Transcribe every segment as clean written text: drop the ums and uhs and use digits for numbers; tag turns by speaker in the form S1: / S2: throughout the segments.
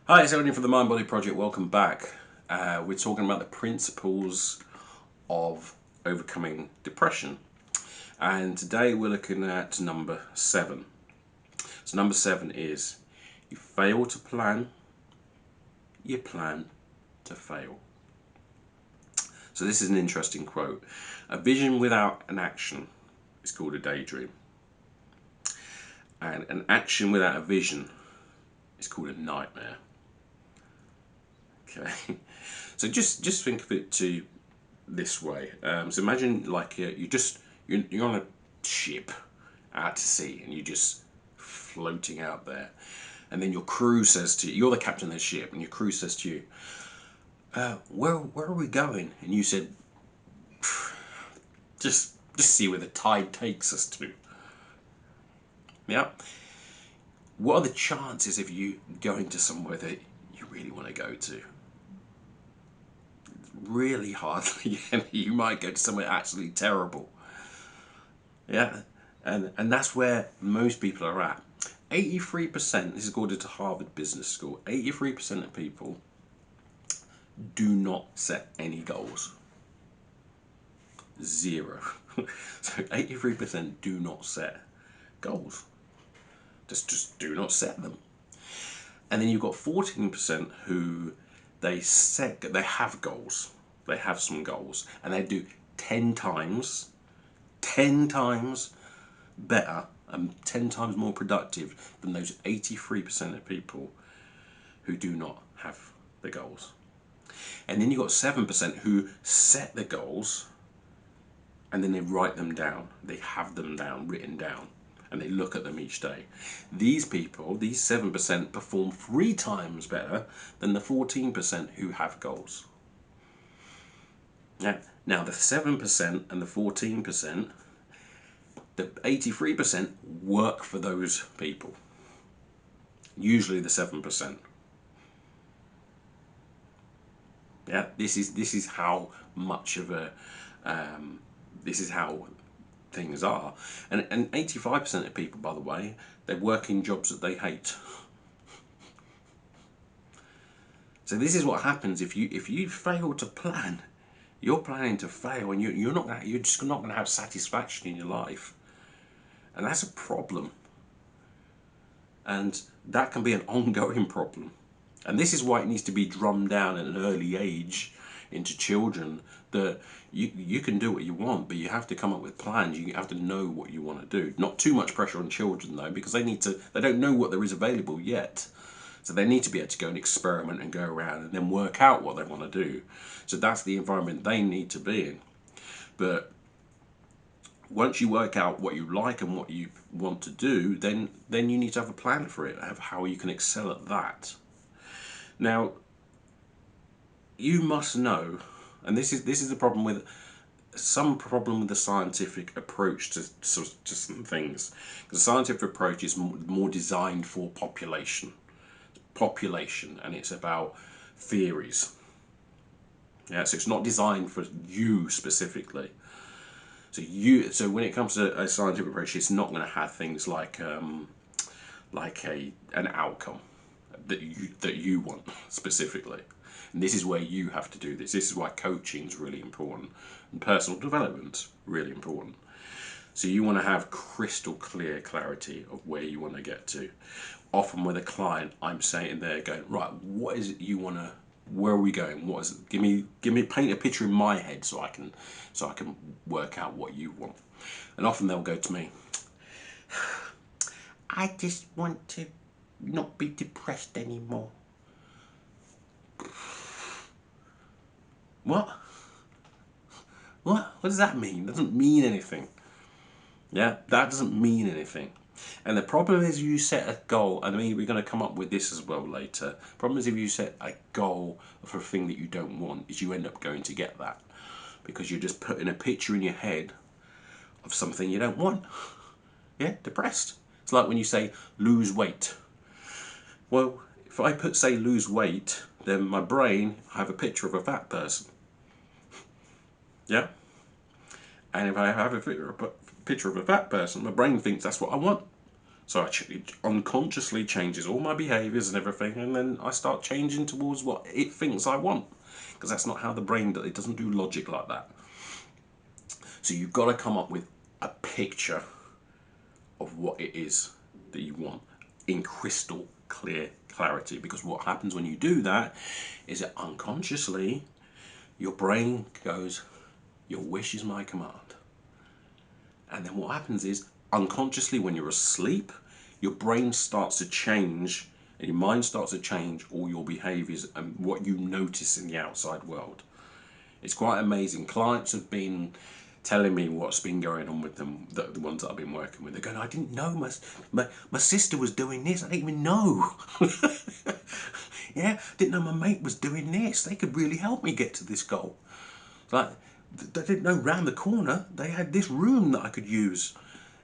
S1: Hi, it's Odin from the Mind Body Project. Welcome back. We're talking about the principles of overcoming depression, and today we're looking at number 7. So, number 7 is you fail to plan, you plan to fail. So, this is an interesting quote. A vision without an action is called a daydream, and an action without a vision is called a nightmare. Okay, so just think of it to this way. So imagine like you're on a ship out to sea and you're just floating out there, and then your crew says to you, you're the captain of the ship, and your crew says to you, where are we going? And you said, just see where the tide takes us to. Yeah. What are the chances of you going to somewhere that you really want to go to? Really hardly any. You might go to somewhere absolutely terrible. Yeah, and that's where most people are at. 83%, this is according to Harvard Business School, 83% of people do not set any goals. Zero. So 83% do not set goals. Just do not set them. And then you've got 14% who they have goals. They have some goals and they do 10 times 10 times better and 10 times more productive than those 83% of people who do not have the goals. And then you've got 7% who set the goals and then they write them down. They have them down, written down, and they look at them each day. These people, these 7%, perform 3 times better than the 14% who have goals. Now the 7% and the 14%, the 83% work for those people. Usually the 7%. Yeah, this is how much of a this is how things are, and 85% of people, by the way, they work in jobs that they hate. So this is what happens if you fail to plan. You're planning to fail, and you're just not going to have satisfaction in your life, and that's a problem. And that can be an ongoing problem. And this is why it needs to be drummed down at an early age into children that you can do what you want, but you have to come up with plans. You have to know what you want to do. Not too much pressure on children though, because they don't know what there is available yet. So they need to be able to go and experiment and go around and then work out what they want to do. So that's the environment they need to be in. But once you work out what you like and what you want to do, then you need to have a plan for it, have how you can excel at that. Now, you must know, and this is the problem with the scientific approach to some things. Because the scientific approach is more designed for population, and it's about theories. Yeah, so it's not designed for you specifically. So when it comes to a scientific approach, it's not going to have things like an outcome that you want specifically. And this is where you have to do this. This is why coaching is really important and personal development really important. So you want to have crystal clear clarity of where you want to get to. Often with a client, I'm sitting there going, right, what is it you want to? Where are we going? What is it? Give me paint a picture in my head so I can work out what you want. And often they'll go to me, I just want to not be depressed anymore. What? What does that mean? It doesn't mean anything. Yeah, that doesn't mean anything. And the problem is you set a goal, and I mean, we're going to come up with this as well later. Problem is if you set a goal for a thing that you don't want, is you end up going to get that. Because you're just putting a picture in your head of something you don't want. Yeah, depressed. It's like when you say lose weight. Well, if I say lose weight, then my brain, I have a picture of a fat person. Yeah? And if I have a picture of a fat person, my brain thinks that's what I want. So it unconsciously changes all my behaviours and everything, and then I start changing towards what it thinks I want, because that's not how the brain does. It doesn't do logic like that. So you've got to come up with a picture of what it is that you want in crystal clear clarity, because what happens when you do that is that unconsciously your brain goes, your wish is my command. And then what happens is, unconsciously when you're asleep, your brain starts to change and your mind starts to change all your behaviours and what you notice in the outside world. It's quite amazing. Clients have been telling me what's been going on with them, the ones that I've been working with. They're going, I didn't know my sister was doing this. I didn't even know. Yeah, didn't know my mate was doing this. They could really help me get to this goal. Like, they didn't know round the corner they had this room that I could use.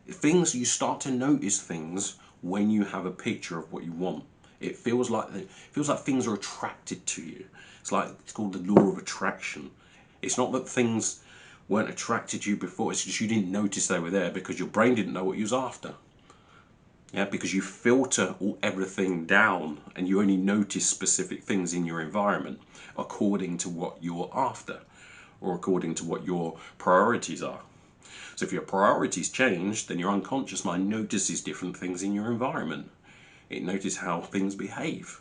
S1: Things, you start to notice things when you have a picture of what you want. It feels like things are attracted to you. It's called the law of attraction. It's not that things weren't attracted to you before, it's just you didn't notice they were there because your brain didn't know what you was after. Yeah, because you filter everything down and you only notice specific things in your environment according to what you're after, or according to what your priorities are. So if your priorities change, then your unconscious mind notices different things in your environment. It notices how things behave.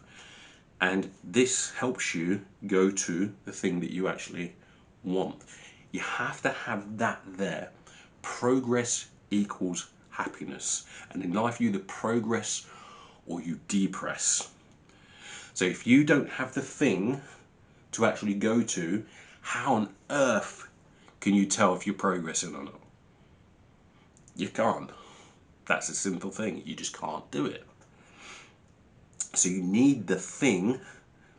S1: And this helps you go to the thing that you actually want. You have to have that there. Progress equals happiness. And in life, you either progress or you depress. So if you don't have the thing to actually go to, how on earth can you tell if you're progressing or not? You can't. That's a simple thing. You just can't do it. So you need the thing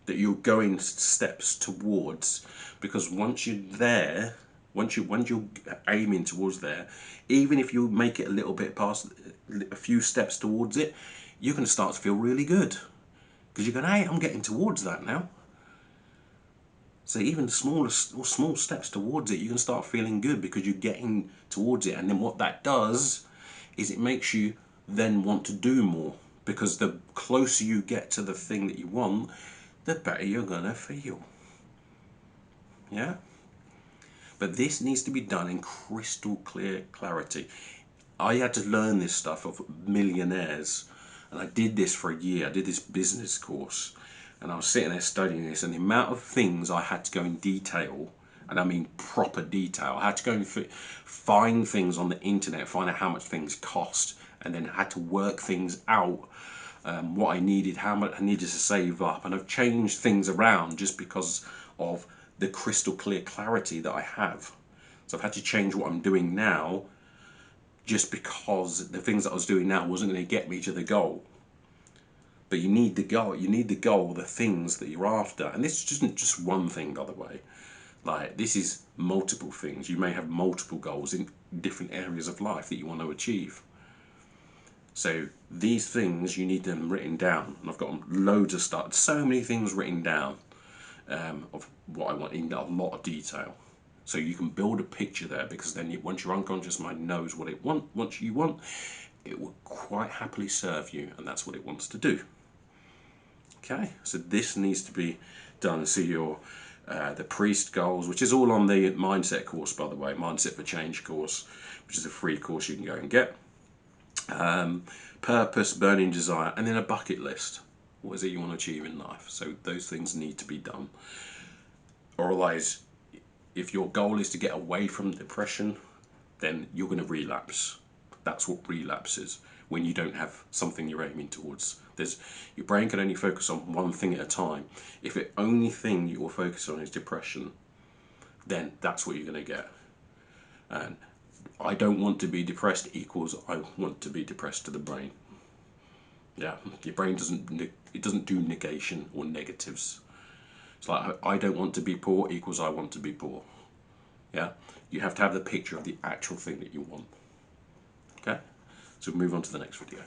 S1: that you're going steps towards, because once you're there, once you're aiming towards there, even if you make it a little bit past, a few steps towards it, you're going to start to feel really good, because you're going, hey, I'm getting towards that now. So even small steps towards it, you can start feeling good because you're getting towards it. And then what that does is it makes you then want to do more, because the closer you get to the thing that you want, the better you're gonna feel. Yeah? But this needs to be done in crystal clear clarity. I had to learn this stuff of millionaires, and I did this for a year. I did this business course, and I was sitting there studying this, and the amount of things I had to go in detail, and I mean proper detail. I had to go and find things on the internet, find out how much things cost, and then had to work things out, what I needed, how much I needed to save up. And I've changed things around just because of the crystal clear clarity that I have. So I've had to change what I'm doing now just because the things that I was doing now wasn't going to get me to the goal. But you need the goal, the things that you're after. And this isn't just one thing, by the way. Like, this is multiple things. You may have multiple goals in different areas of life that you want to achieve. So these things, you need them written down. And I've got loads of stuff, so many things written down of what I want in a lot of detail. So you can build a picture there, because then once your unconscious mind knows what it wants, it will quite happily serve you, and that's what it wants to do. Okay, so this needs to be done. So your the priest goals, which is all on the mindset course, by the way, Mindset for Change course, which is a free course you can go and get. Purpose, burning desire, and then a bucket list. What is it you want to achieve in life? So those things need to be done. Otherwise, if your goal is to get away from depression, then you're going to relapse. That's what relapse is, when you don't have something you're aiming towards. Your brain can only focus on one thing at a time. If the only thing you will focus on is depression, then that's what you're going to get. And I don't want to be depressed equals I want to be depressed to the brain. Yeah, your brain doesn't do negation or negatives. It's like, I don't want to be poor equals I want to be poor. Yeah, you have to have the picture of the actual thing that you want. Okay, so we'll move on to the next video.